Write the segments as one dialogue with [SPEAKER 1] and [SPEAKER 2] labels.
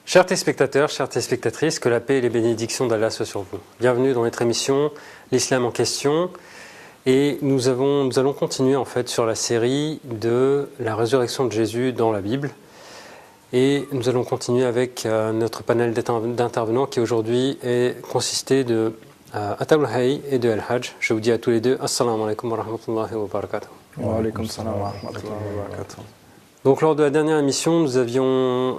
[SPEAKER 1] Chers téléspectateurs, chères téléspectatrices, que la paix et les bénédictions d'Allah soient sur vous. Bienvenue dans notre émission L'Islam en question. Et nous allons continuer en fait sur la série de la résurrection de Jésus dans la Bible. Et nous allons continuer avec notre panel d'intervenants qui aujourd'hui est consisté de Atabul Hayy et de Al-Hajj. Je vous dis à tous les deux, Assalamu alaikum wa rahmatullahi wa barakatuh.
[SPEAKER 2] Wa alaikum salam wa rahmatullahi wa barakatuh.
[SPEAKER 1] Donc lors de la dernière émission, nous avions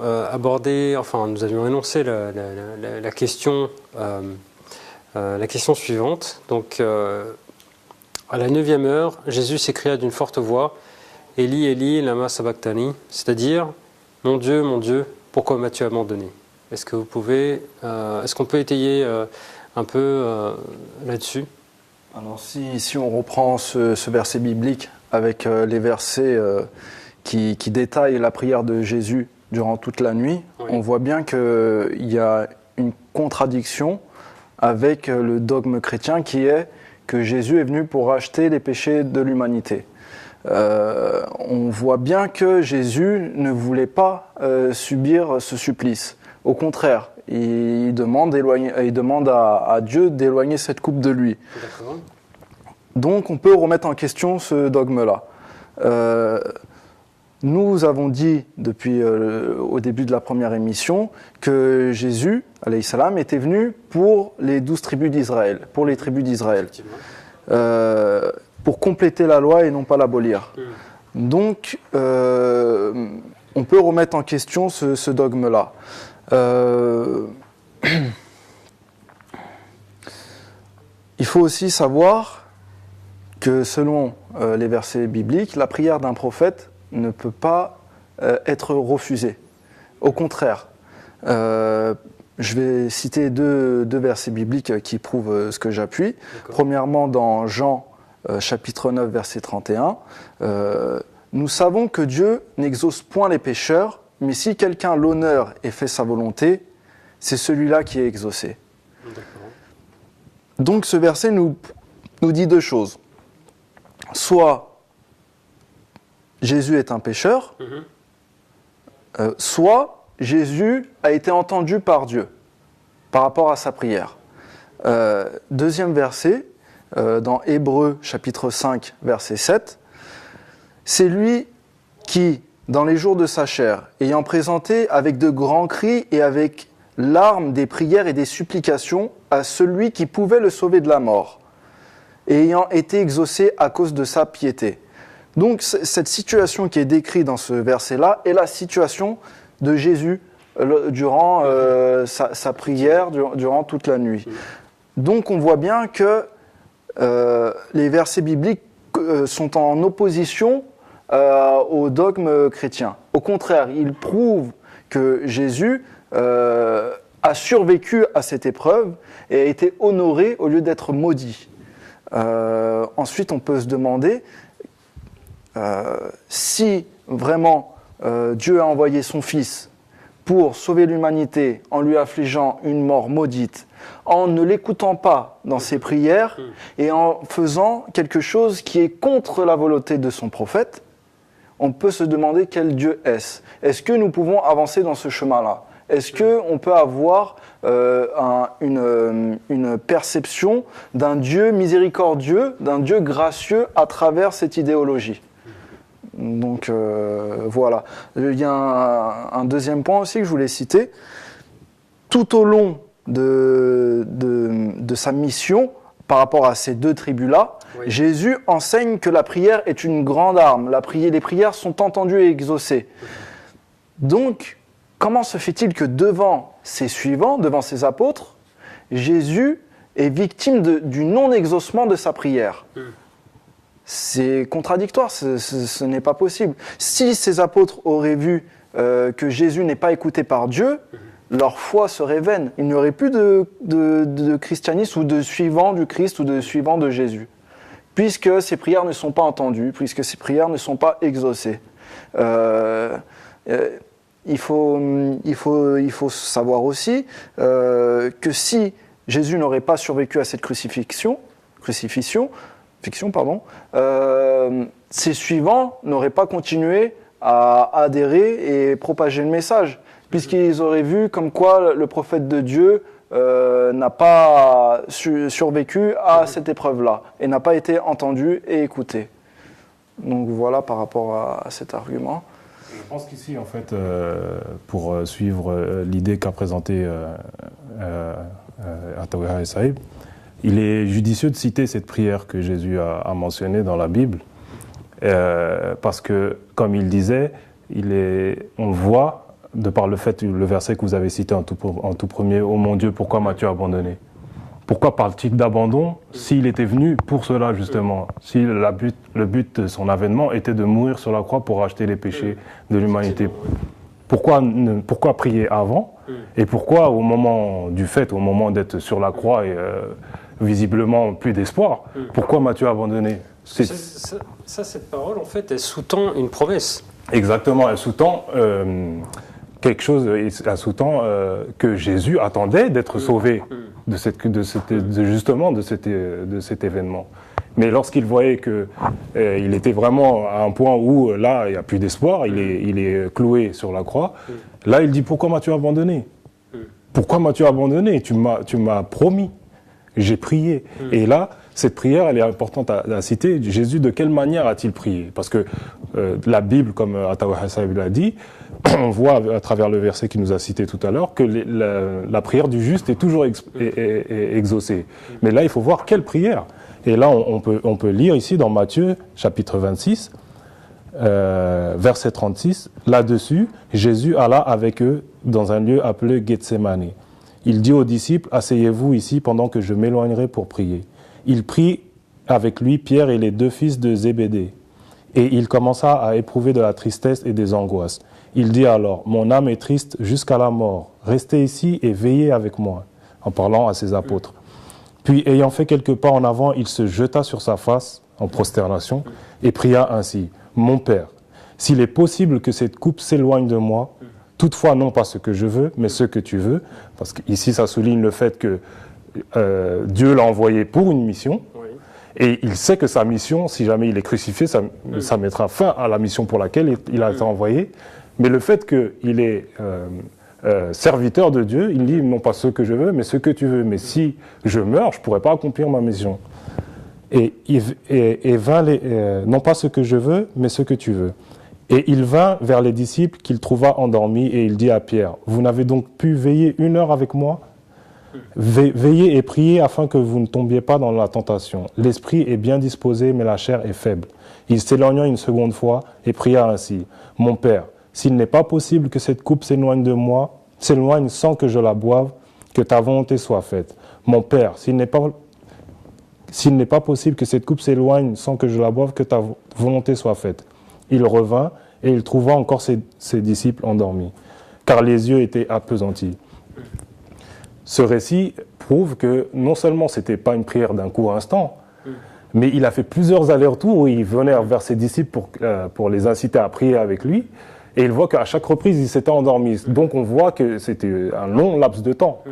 [SPEAKER 1] énoncé la question suivante. Donc à la 9e heure, Jésus s'écria d'une forte voix, Eli, Eli, lama sabachthani, c'est-à-dire, mon Dieu, pourquoi m'as-tu abandonné? Est-ce qu'on peut étayer un peu là-dessus?
[SPEAKER 2] Alors si on reprend ce verset biblique avec les versets qui détaillent la prière de Jésus durant toute la nuit, oui. On voit bien qu'il y a une contradiction avec le dogme chrétien qui est que Jésus est venu pour racheter les péchés de l'humanité. On voit bien que Jésus ne voulait pas subir ce supplice. Au contraire, il demande à Dieu d'éloigner cette coupe de lui.
[SPEAKER 1] D'accord. Donc
[SPEAKER 2] on peut remettre en question ce dogme-là. Nous avons dit depuis au début de la première émission que Jésus, alayhi salam, était venu pour les 12 tribus d'Israël, pour les tribus d'Israël, pour compléter la loi et non pas l'abolir. Donc, on peut remettre en question ce dogme-là. Il faut aussi savoir que selon les versets bibliques, la prière d'un prophète ne peut pas être refusée. Au contraire, je vais citer deux versets bibliques qui prouvent ce que j'appuie. D'accord. Premièrement, dans Jean chapitre 9, verset 31, nous savons que Dieu n'exauce point les pécheurs, mais si quelqu'un l'honneur et fait sa volonté, c'est celui-là qui est exaucé. D'accord. Donc ce verset nous dit deux choses. Soit Jésus est un pécheur, soit Jésus a été entendu par Dieu par rapport à sa prière. Deuxième verset, dans Hébreux chapitre 5, verset 7, c'est lui qui, dans les jours de sa chair, ayant présenté avec de grands cris et avec larmes des prières et des supplications à celui qui pouvait le sauver de la mort, et ayant été exaucé à cause de sa piété. Donc cette situation qui est décrite dans ce verset-là est la situation de Jésus durant sa prière, durant toute la nuit. Donc on voit bien que les versets bibliques sont en opposition au dogme chrétien. Au contraire, ils prouvent que Jésus a survécu à cette épreuve et a été honoré au lieu d'être maudit. Ensuite, on peut se demander si vraiment Dieu a envoyé son Fils pour sauver l'humanité en lui affligeant une mort maudite, en ne l'écoutant pas dans ses prières et en faisant quelque chose qui est contre la volonté de son prophète, on peut se demander quel Dieu est-ce. Est-ce que nous pouvons avancer dans ce chemin-là? Est-ce qu'on peut avoir une perception d'un Dieu miséricordieux, d'un Dieu gracieux à travers cette idéologie? Donc voilà. Il y a un deuxième point aussi que je voulais citer. Tout au long de sa mission, par rapport à ces deux tribus-là, oui. Jésus enseigne que la prière est une grande arme. Les prières sont entendues et exaucées. Donc, comment se fait-il que devant ses suivants, devant ses apôtres, Jésus est victime du non-exaucement de sa prière? C'est contradictoire, ce n'est pas possible. Si ces apôtres auraient vu que Jésus n'est pas écouté par Dieu, leur foi serait vaine. Il n'y aurait plus de christianisme ou de suivants du Christ ou de suivants de Jésus, puisque ces prières ne sont pas entendues, puisque ces prières ne sont pas exaucées. Il faut savoir aussi que si Jésus n'aurait pas survécu à cette crucifixion, ses suivants n'auraient pas continué à adhérer et propager le message, puisqu'ils auraient vu comme quoi le prophète de Dieu n'a pas survécu à cette épreuve-là et n'a pas été entendu et écouté. Donc voilà par rapport à cet argument.
[SPEAKER 3] Je pense qu'ici, en fait, pour suivre l'idée qu'a présentée Ataouha Saïb, il est judicieux de citer cette prière que Jésus a mentionnée dans la Bible, parce que, comme il disait, on voit, de par le verset que vous avez cité en tout premier, « Ô mon Dieu, pourquoi m'as-tu abandonné ?» Pourquoi parle-t-il d'abandon s'il était venu pour cela, justement? Si le but de son avènement était de mourir sur la croix pour racheter les péchés de l'humanité. Pourquoi prier avant? Et pourquoi, au moment du fait, au moment d'être sur la croix et visiblement plus d'espoir, pourquoi m'as-tu abandonné?
[SPEAKER 1] Cette parole, en fait, elle sous-tend une promesse.
[SPEAKER 3] Exactement, elle sous-tend quelque chose, elle sous-tend que Jésus attendait d'être sauvé de cet événement. Mais lorsqu'il voyait qu'il était vraiment à un point où là, il n'y a plus d'espoir, il est cloué sur la croix, là, il dit « Pourquoi m'as-tu abandonné? Pourquoi m'as-tu abandonné? Tu m'as promis, j'ai prié. » Et là, cette prière, elle est importante à citer. Jésus, de quelle manière a-t-il prié? Parce que la Bible, comme Ataouha Saïb l'a dit, on voit à travers le verset qu'il nous a cité tout à l'heure que la prière du juste est toujours exaucée. Mais là, il faut voir quelle prière. Et là, on peut lire ici dans Matthieu, chapitre 26, verset 36, là-dessus, Jésus alla avec eux dans un lieu appelé Gethsémani. Il dit aux disciples, « Asseyez-vous ici pendant que je m'éloignerai pour prier. » Il prit avec lui Pierre et les 2 fils de Zébédée. Et il commença à éprouver de la tristesse et des angoisses. Il dit alors, « Mon âme est triste jusqu'à la mort. Restez ici et veillez avec moi. » En parlant à ses apôtres. Puis, ayant fait quelques pas en avant, il se jeta sur sa face en prosternation et pria ainsi, « Mon Père, s'il est possible que cette coupe s'éloigne de moi, toutefois non pas ce que je veux, mais ce que tu veux. » Parce qu'ici, ça souligne le fait que Dieu l'a envoyé pour une mission. Et il sait que sa mission, si jamais il est crucifié, ça mettra fin à la mission pour laquelle il a été envoyé. Mais le fait qu'il est serviteur de Dieu, il dit non pas ce que je veux, mais ce que tu veux. Mais si je meurs, je ne pourrai pas accomplir ma mission. Et vint non pas ce que je veux, mais ce que tu veux. Et il vint vers les disciples qu'il trouva endormis et il dit à Pierre, « Vous n'avez donc pu veiller 1 heure avec moi ? Veillez et priez afin que vous ne tombiez pas dans la tentation. L'esprit est bien disposé, mais la chair est faible. » Il s'éloigna une seconde fois et pria ainsi, « Mon Père, s'il n'est pas possible que cette coupe s'éloigne de moi, s'éloigne sans que je la boive, que ta volonté soit faite. Mon Père, s'il n'est pas possible que cette coupe s'éloigne sans que je la boive, que ta volonté soit faite. » Il revint et il trouva encore ses disciples endormis, car les yeux étaient appesantis. Ce récit prouve que non seulement ce n'était pas une prière d'un court instant, mais il a fait plusieurs allers-retours où il venait vers ses disciples pour les inciter à prier avec lui. Et il voit qu'à chaque reprise, ils s'étaient endormis. Donc on voit que c'était un long laps de temps.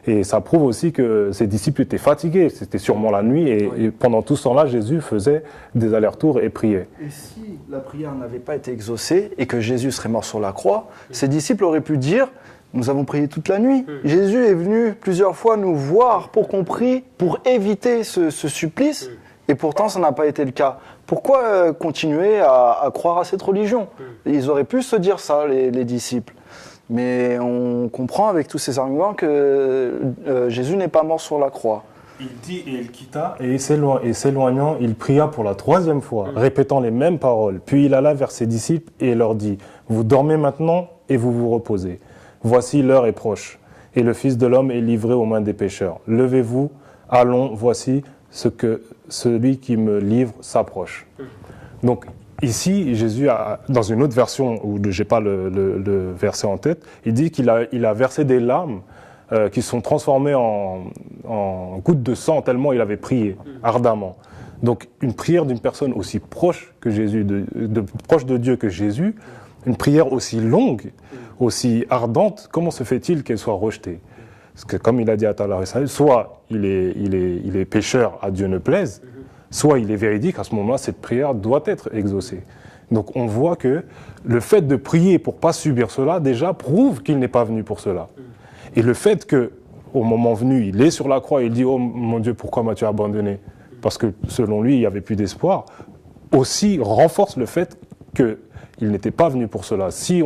[SPEAKER 3] Et ça prouve aussi que ses disciples étaient fatigués. C'était sûrement la nuit. Et pendant tout ce temps-là, Jésus faisait des allers-retours et priait.
[SPEAKER 2] Et si la prière n'avait pas été exaucée et que Jésus serait mort sur la croix, ses disciples auraient pu dire « Nous avons prié toute la nuit. Jésus est venu plusieurs fois nous voir pour qu'on prie, pour éviter ce supplice. Et pourtant, ça n'a pas été le cas. Pourquoi continuer à croire à cette religion? Ils auraient pu se dire ça, les disciples. Mais on comprend avec tous ces arguments que Jésus n'est pas mort sur la croix.
[SPEAKER 3] Il dit et il quitta, et s'éloignant, il pria pour la 3e fois, répétant les mêmes paroles. Puis il alla vers ses disciples et leur dit, « Vous dormez maintenant et vous vous reposez. Voici l'heure est proche, et le Fils de l'homme est livré aux mains des pécheurs. Levez-vous, allons, voici celui qui me livre s'approche. » Donc ici, Jésus, dans une autre version, où je n'ai pas le verset en tête, il dit qu'il a versé des larmes qui sont transformées en gouttes de sang, tellement il avait prié ardemment. Donc une prière d'une personne aussi proche que Jésus, proche de Dieu que Jésus, une prière aussi longue, aussi ardente, comment se fait-il qu'elle soit rejetée? Parce que comme il a dit à Ataouha Saïb, soit il est pécheur, à Dieu ne plaise, soit il est véridique, à ce moment-là, cette prière doit être exaucée. Donc on voit que le fait de prier pour ne pas subir cela, déjà prouve qu'il n'est pas venu pour cela. Et le fait qu'au moment venu, il est sur la croix et il dit « Oh mon Dieu, pourquoi m'as-tu abandonné ?» Parce que selon lui, il n'y avait plus d'espoir, aussi renforce le fait qu'il n'était pas venu pour cela. Si,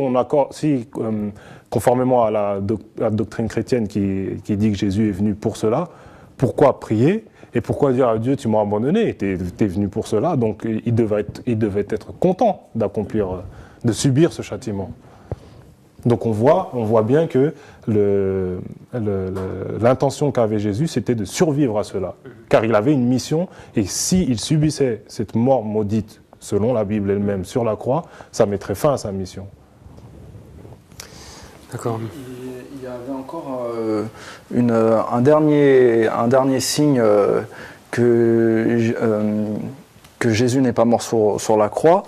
[SPEAKER 3] conformément à la doctrine chrétienne qui dit que Jésus est venu pour cela, pourquoi prier et pourquoi dire à Dieu, tu m'as abandonné, tu es venu pour cela, donc il devait être content de subir ce châtiment. Donc on voit bien que l'intention qu'avait Jésus, c'était de survivre à cela, car il avait une mission, et s'il subissait cette mort maudite, selon la Bible elle-même, sur la croix, ça mettrait fin à sa mission.
[SPEAKER 1] D'accord.
[SPEAKER 2] Il y avait encore un dernier signe que Jésus n'est pas mort sur la croix.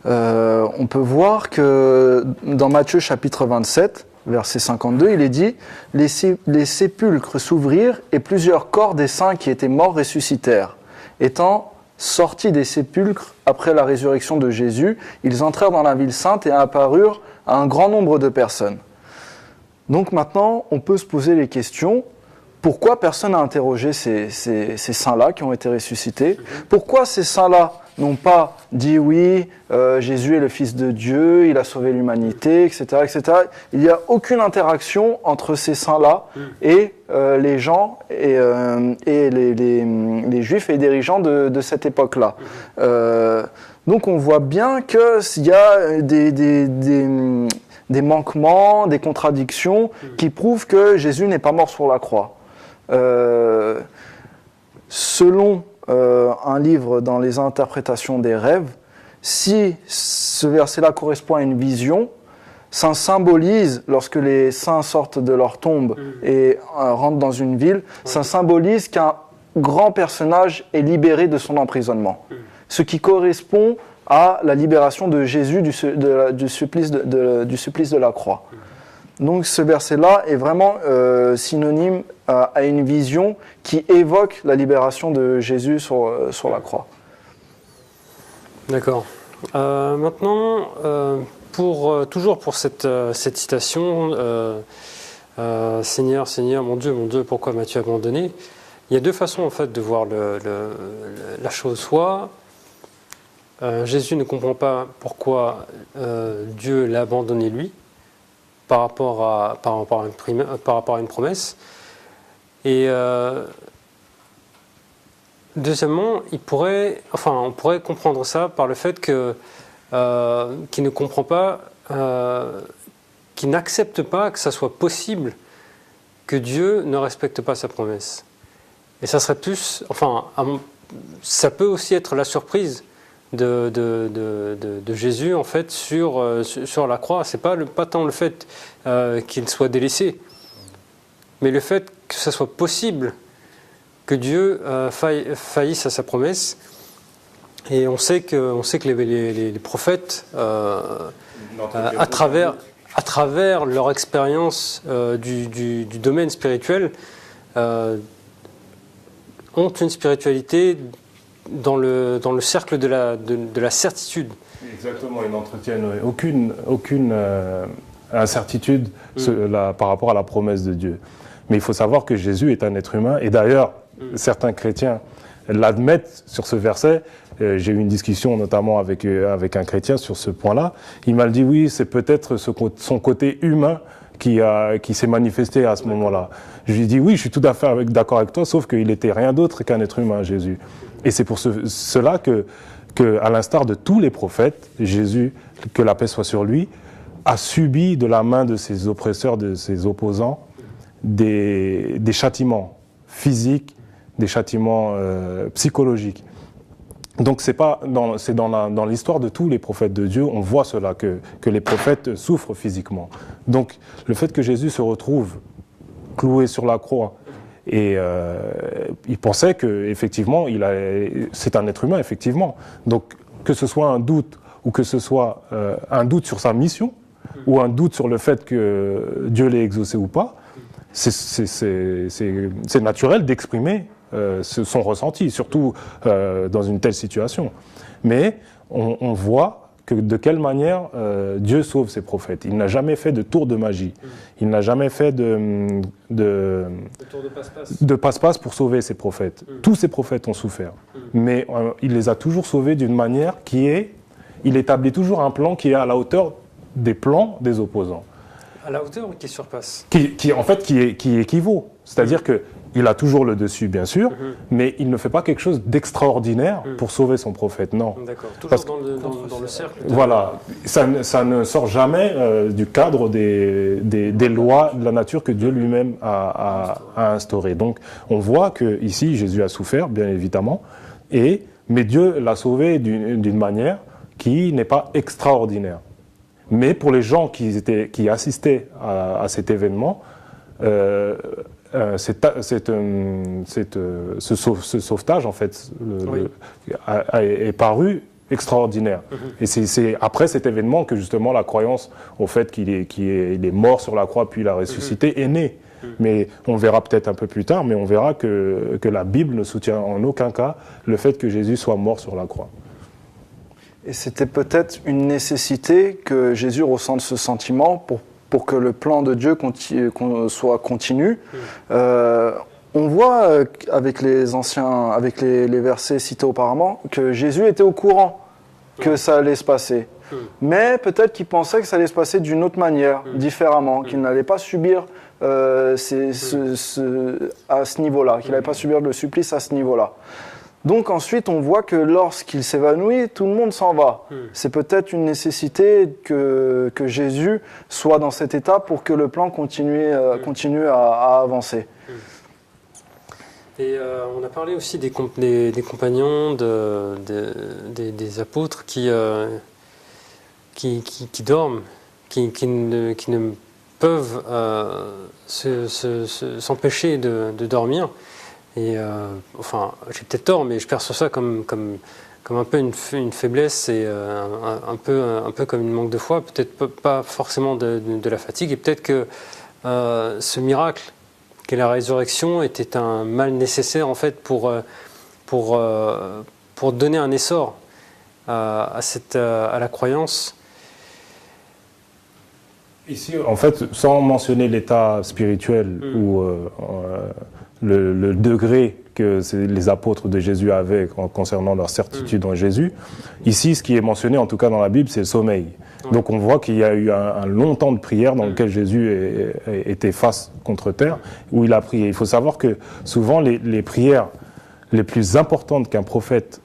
[SPEAKER 2] On peut voir que dans Matthieu chapitre 27, verset 52, il est dit « Les sépulcres s'ouvrirent et plusieurs corps des saints qui étaient morts ressuscitèrent. Étant sortis des sépulcres après la résurrection de Jésus, ils entrèrent dans la ville sainte et apparurent à un grand nombre de personnes. » Donc maintenant, on peut se poser les questions. Pourquoi personne n'a interrogé ces saints-là qui ont été ressuscités? Pourquoi ces saints-là n'ont pas dit oui, Jésus est le Fils de Dieu, il a sauvé l'humanité, etc., etc. Il n'y a aucune interaction entre ces saints-là et les gens et les Juifs et dirigeants de cette époque-là. Donc on voit bien qu'il y a des manquements, des contradictions qui prouvent que Jésus n'est pas mort sur la croix. Selon un livre dans les interprétations des rêves, si ce verset-là correspond à une vision, ça symbolise, lorsque les saints sortent de leur tombe et rentrent dans une ville, ça symbolise qu'un grand personnage est libéré de son emprisonnement. Ce qui correspond à la libération de Jésus du supplice de la croix. Donc ce verset-là est vraiment synonyme à une vision qui évoque la libération de Jésus sur la croix.
[SPEAKER 1] D'accord. Maintenant, toujours pour cette citation, Seigneur, Seigneur, mon Dieu, pourquoi m'as-tu abandonné? Il y a deux façons en fait de voir la chose. Soit Jésus ne comprend pas pourquoi Dieu l'a abandonné lui par rapport à une promesse. Et deuxièmement, on pourrait comprendre ça par le fait qu'il ne comprend pas, qu'il n'accepte pas que ça soit possible que Dieu ne respecte pas sa promesse. Et ça serait plus, ça peut aussi être la surprise de Jésus en fait sur la croix. C'est pas tant le fait qu'il soit délaissé, mais le fait que ce soit possible que Dieu faillisse à sa promesse. Et on sait que les prophètes, à travers leur expérience du domaine spirituel, ont une spiritualité dans le cercle de la certitude.
[SPEAKER 3] Exactement, ils n'entretiennent aucune incertitude par rapport à la promesse de Dieu. Mais il faut savoir que Jésus est un être humain, et d'ailleurs, certains chrétiens l'admettent sur ce verset. J'ai eu une discussion notamment avec un chrétien sur ce point-là. Il m'a dit oui, c'est peut-être son côté humain qui s'est manifesté à ce moment-là. Je lui ai dit oui, je suis tout à fait d'accord avec toi, sauf qu'il n'était rien d'autre qu'un être humain, Jésus. Et c'est pour cela que, à l'instar de tous les prophètes, Jésus, que la paix soit sur lui, a subi de la main de ses oppresseurs, de ses opposants, des châtiments physiques, des châtiments psychologiques. Donc c'est dans l'histoire de tous les prophètes de Dieu, on voit cela, que les prophètes souffrent physiquement. Donc le fait que Jésus se retrouve cloué sur la croix, et il pensait qu'effectivement, c'est un être humain, effectivement. Donc que ce soit un doute, ou que ce soit un doute sur sa mission, ou un doute sur le fait que Dieu l'ait exaucé ou pas, c'est naturel d'exprimer son ressenti, surtout dans une telle situation. Mais on voit de quelle manière Dieu sauve ses prophètes. Il n'a jamais fait de tour de magie. Il n'a jamais fait de
[SPEAKER 1] tour de passe-passe.
[SPEAKER 3] De passe-passe pour sauver ses prophètes. Tous ses prophètes ont souffert. Mais il les a toujours sauvés d'une manière il établit toujours un plan qui est à la hauteur des plans des opposants.
[SPEAKER 1] À la hauteur ou qui surpasse?
[SPEAKER 3] Qui équivaut. C'est-à-dire qu'il a toujours le dessus, bien sûr, mais il ne fait pas quelque chose d'extraordinaire pour sauver son prophète, non.
[SPEAKER 1] D'accord, toujours dans le cercle.
[SPEAKER 3] Voilà, ça ne sort jamais du cadre des lois de la nature que Dieu lui-même a instaurées. Donc, on voit qu'ici, Jésus a souffert, bien évidemment, mais Dieu l'a sauvé d'une manière qui n'est pas extraordinaire. Mais pour les gens qui assistaient à cet événement, ce sauvetage, en fait, est paru extraordinaire. Et c'est après cet événement que justement la croyance au fait qu'il est mort sur la croix puis il a ressuscité est née. Mais on verra peut-être un peu plus tard, mais on verra que la Bible ne soutient en aucun cas le fait que Jésus soit mort sur la croix.
[SPEAKER 2] Et c'était peut-être une nécessité que Jésus ressente ce sentiment pour que le plan de Dieu soit continu. On voit avec les versets cités auparavant que Jésus était au courant que ça allait se passer. Mais peut-être qu'il pensait que ça allait se passer d'une autre manière, différemment, qu'il n'allait pas subir à ce niveau-là, qu'il n'allait pas subir le supplice à ce niveau-là. Donc ensuite, on voit que lorsqu'il s'évanouit, tout le monde s'en va. C'est peut-être une nécessité que Jésus soit dans cet état pour que le plan continue à avancer.
[SPEAKER 1] Et on a parlé aussi des compagnons, des apôtres qui dorment, qui ne peuvent s'empêcher de dormir. Et enfin, j'ai peut-être tort, mais je perçois ça comme un peu une faiblesse et un peu comme une manque de foi, peut-être pas forcément de la fatigue, et peut-être que ce miracle qu'est la résurrection était un mal nécessaire en fait pour donner un essor à la croyance.
[SPEAKER 3] Ici, en fait, sans mentionner l'état spirituel ou le degré que les apôtres de Jésus avaient concernant leur certitude en Jésus, ici, ce qui est mentionné, en tout cas dans la Bible, c'est le sommeil. Donc on voit qu'il y a eu un long temps de prière dans lequel Jésus était face contre terre, où il a prié. Il faut savoir que souvent, les prières les plus importantes qu'un prophète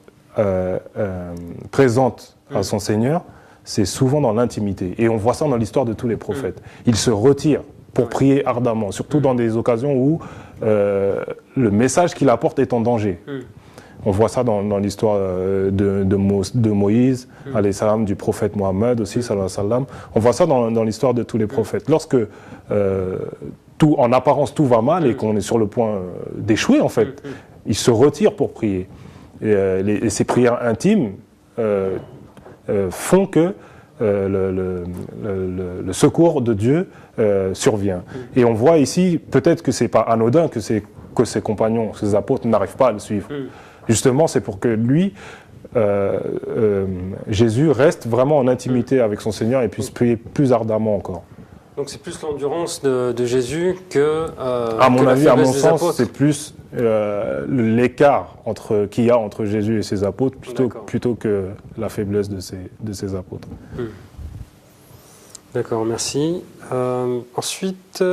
[SPEAKER 3] présente à son Seigneur, c'est souvent dans l'intimité. Et on voit ça dans l'histoire de tous les prophètes. Ils se retirent pour prier ardemment, surtout dans des occasions où le message qu'il apporte est en danger. On voit ça dans l'histoire de Moïse, alayhi salam, du prophète Mohammed aussi, sallallahu alayhi wa sallam. On voit ça dans l'histoire de tous les prophètes. Lorsque en apparence tout va mal et qu'on est sur le point d'échouer, en fait, ils se retirent pour prier. Et ces prières intimes font que le secours de Dieu survient. Et on voit ici, peut-être que c'est pas anodin que ses compagnons, ses apôtres n'arrivent pas à le suivre. Justement, c'est pour que lui, Jésus, reste vraiment en intimité avec son Seigneur et puisse prier plus ardemment encore.
[SPEAKER 1] Donc c'est plus l'endurance de Jésus que
[SPEAKER 3] à mon avis, à mon sens, c'est plus l'écart qu'il y a entre Jésus et ses apôtres plutôt que la faiblesse de ses apôtres.
[SPEAKER 1] D'accord, merci. Ensuite,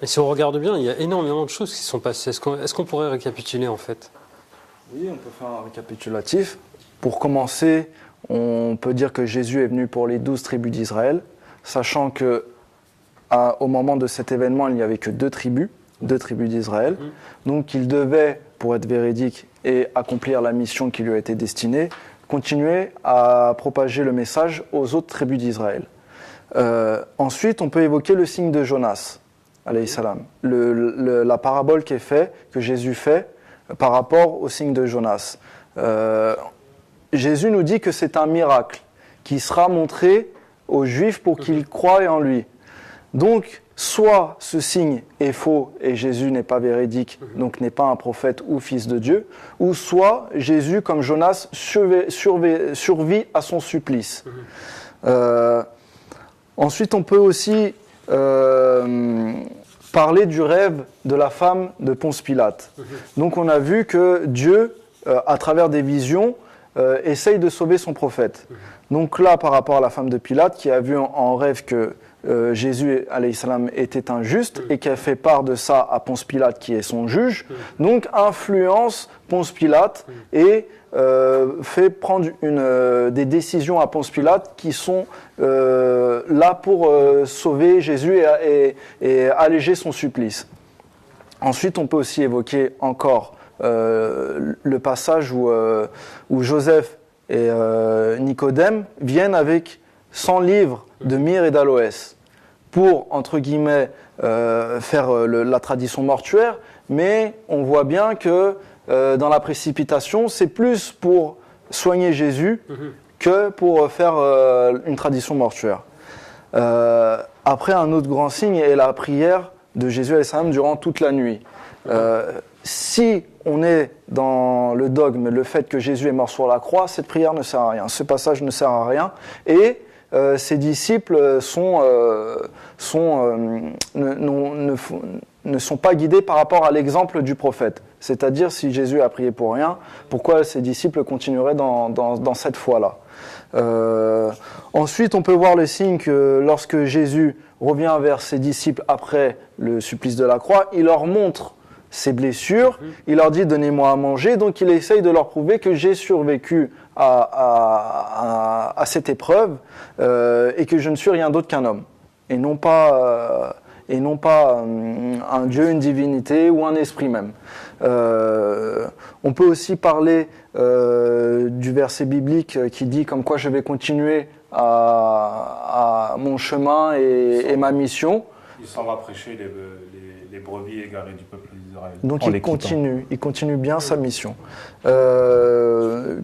[SPEAKER 1] et si on regarde bien, il y a énormément de choses qui se sont passées. Est-ce qu'on pourrait récapituler en fait?
[SPEAKER 2] Oui, on peut faire un récapitulatif. Pour commencer, on peut dire que Jésus est venu pour les 12 tribus d'Israël, sachant que au moment de cet événement, il n'y avait que deux tribus d'Israël. Donc il devait, pour être véridique et accomplir la mission qui lui a été destinée, continuer à propager le message aux autres tribus d'Israël. Ensuite, on peut évoquer le signe de Jonas, alayhi salam, la parabole que Jésus fait par rapport au signe de Jonas. Jésus nous dit que c'est un miracle qui sera montré aux Juifs pour qu'ils croient en lui. Donc, soit ce signe est faux et Jésus n'est pas véridique, donc n'est pas un prophète ou fils de Dieu, ou soit Jésus, comme Jonas, survit à son supplice. Ensuite, on peut aussi parler du rêve de la femme de Ponce Pilate. Donc on a vu que Dieu, à travers des visions, essaye de sauver son prophète. Donc là, par rapport à la femme de Pilate, qui a vu en rêve que Jésus, alayhi salam, était injuste et qui a fait part de ça à Ponce Pilate, qui est son juge, donc influence Ponce Pilate et fait prendre des décisions à Ponce Pilate qui sont là pour sauver Jésus et alléger son supplice. Ensuite, on peut aussi évoquer encore le passage où Joseph et Nicodème viennent avec 100 livres de myrrhe et d'aloès pour, entre guillemets, faire la tradition mortuaire, mais on voit bien que dans la précipitation, c'est plus pour soigner Jésus que pour faire une tradition mortuaire. Après, un autre grand signe est la prière de Jésus alayhi salam durant toute la nuit. Si on est dans le dogme, le fait que Jésus est mort sur la croix, cette prière ne sert à rien, ce passage ne sert à rien, et ses disciples ne sont pas guidés par rapport à l'exemple du prophète. C'est-à-dire, si Jésus a prié pour rien, pourquoi ses disciples continueraient dans cette foi-là ? Ensuite, on peut voir le signe que lorsque Jésus revient vers ses disciples après le supplice de la croix, il leur montre ses blessures, il leur dit « donnez-moi à manger », donc il essaye de leur prouver que j'ai survécu à cette épreuve et que je ne suis rien d'autre qu'un homme, et non pas un Dieu, une divinité ou un esprit même. On peut aussi parler du verset biblique qui dit comme quoi je vais continuer à mon chemin et ma mission.
[SPEAKER 3] Il s'en va prêcher les brebis égarées du peuple d'Israël.
[SPEAKER 2] Donc il continue bien sa mission.
[SPEAKER 3] Ce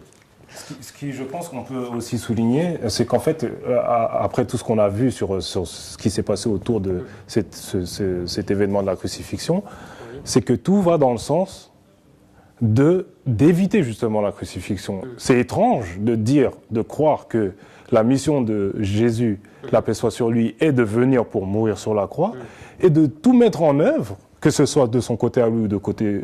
[SPEAKER 3] qui, je pense qu'on peut aussi souligner, c'est qu'en fait, après tout ce qu'on a vu sur ce qui s'est passé autour de cet événement de la crucifixion, c'est que tout va dans le sens d'éviter justement la crucifixion. C'est étrange de croire que la mission de Jésus, la paix soit sur lui, est de venir pour mourir sur la croix et de tout mettre en œuvre, que ce soit de son côté à lui ou de côté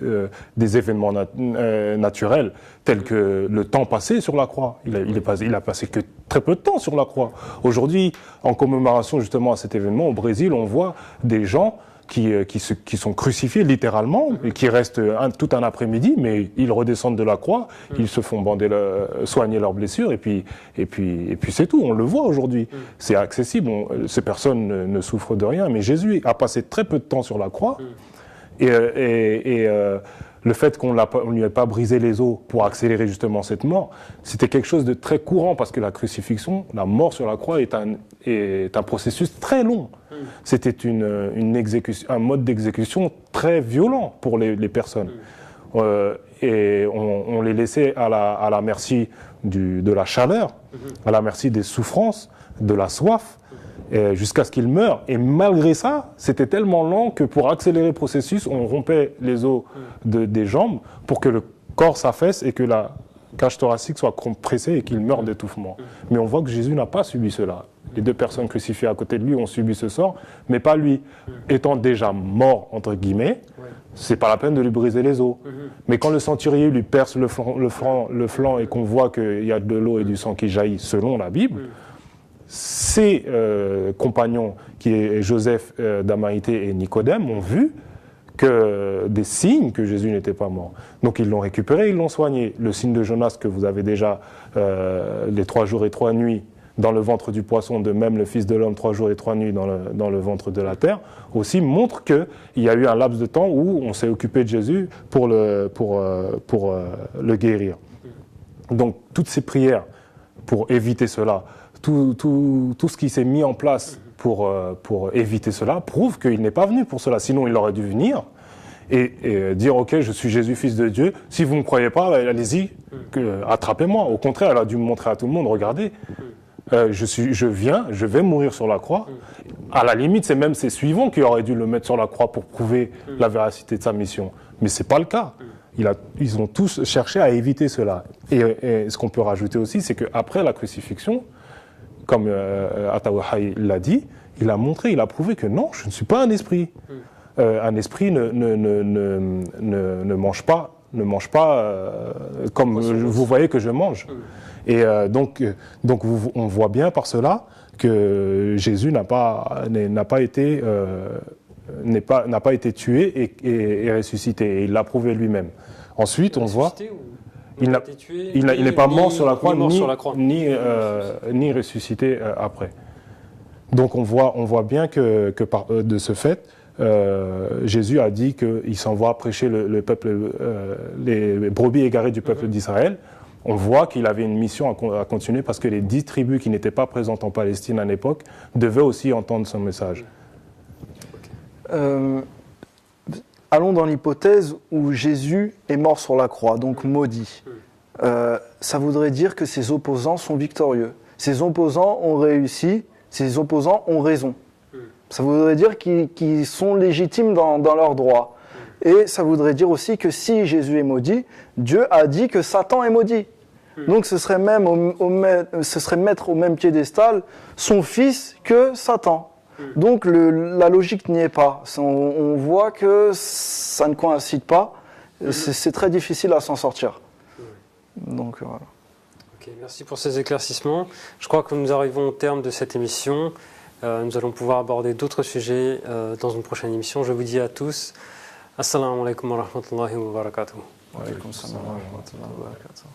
[SPEAKER 3] des événements naturels, tels que le temps passé sur la croix. Il a passé que très peu de temps sur la croix. Aujourd'hui, en commémoration justement à cet événement, au Brésil, on voit des gens qui sont crucifiés littéralement, et qui restent tout un après-midi, mais ils redescendent de la croix, ils se font soigner leurs blessures, et puis c'est tout, on le voit aujourd'hui. C'est accessible, ces personnes ne souffrent de rien, mais Jésus a passé très peu de temps sur la croix, et le fait qu'on ne lui ait pas brisé les os pour accélérer justement cette mort, c'était quelque chose de très courant, parce que la crucifixion, la mort sur la croix est un processus très long. C'était un mode d'exécution très violent pour les personnes. Et on les laissait à la merci de la chaleur, à la merci des souffrances, de la soif, jusqu'à ce qu'ils meurent. Et malgré ça, c'était tellement lent que pour accélérer le processus, on rompait les os des jambes pour que le corps s'affaisse et que la cage thoracique soit compressée et qu'il meure d'étouffement. Mais on voit que Jésus n'a pas subi cela. Les deux personnes crucifiées à côté de lui ont subi ce sort, mais pas lui. Étant déjà mort, entre guillemets, c'est pas la peine de lui briser les os. Mais quand le centurier lui perce le flanc et qu'on voit qu'il y a de l'eau et du sang qui jaillit selon la Bible, ses compagnons, qui est Joseph d'Amaïté et Nicodème, ont vu des signes que Jésus n'était pas mort. Donc ils l'ont récupéré, ils l'ont soigné. Le signe de Jonas que vous avez déjà, les 3 jours et 3 nuits dans le ventre du poisson, de même le Fils de l'homme 3 jours et 3 nuits dans le ventre de la terre, aussi montre qu'il y a eu un laps de temps où on s'est occupé de Jésus pour le guérir. Donc toutes ces prières pour éviter cela, tout ce qui s'est mis en place pour éviter cela prouve qu'il n'est pas venu pour cela. Sinon, il aurait dû venir et dire « Ok, je suis Jésus, Fils de Dieu. Si vous ne me croyez pas, allez-y, attrapez-moi. » Au contraire, elle a dû me montrer à tout le monde « Regardez, je viens, je vais mourir sur la croix. À la limite, c'est même ses suivants qui auraient dû le mettre sur la croix pour prouver la véracité de sa mission. Mais ce n'est pas le cas. Ils ont tous cherché à éviter cela. Et ce qu'on peut rajouter aussi, c'est qu'après la crucifixion, comme Atawahaï l'a dit, il a montré, il a prouvé que non, je ne suis pas un esprit. Un esprit ne mange pas, comme vous voyez que je mange. Et donc on voit bien par cela que Jésus n'a pas été tué et ressuscité. Et il l'a prouvé lui-même. Ensuite, on voit... Il n'est pas mort sur la croix, ni ressuscité après. Donc on voit bien que de ce fait, Jésus a dit qu'il s'en va prêcher le peuple, les brebis égarées du peuple d'Israël. On voit qu'il avait une mission à continuer parce que les 10 tribus qui n'étaient pas présentes en Palestine à l'époque devaient aussi entendre son message.
[SPEAKER 2] Allons dans l'hypothèse où Jésus est mort sur la croix, donc maudit. Ça voudrait dire que ses opposants sont victorieux. Ses opposants ont réussi, ses opposants ont raison. Ça voudrait dire qu'ils sont légitimes dans leurs droits. Et ça voudrait dire aussi que si Jésus est maudit, Dieu a dit que Satan est maudit. Donc ce serait mettre au même piédestal son fils que Satan. Donc la logique n'y est pas. On voit que ça ne coïncide pas. C'est très difficile à s'en sortir. Donc voilà.
[SPEAKER 1] Okay, merci pour ces éclaircissements. Je crois que nous arrivons au terme de cette émission. Nous allons pouvoir aborder d'autres sujets dans une prochaine émission. Je vous dis à tous, Assalamu alaikum wa rahmatullahi wa barakatuh.
[SPEAKER 2] Wa alaikum salam wa rahmatullahi wa barakatuh.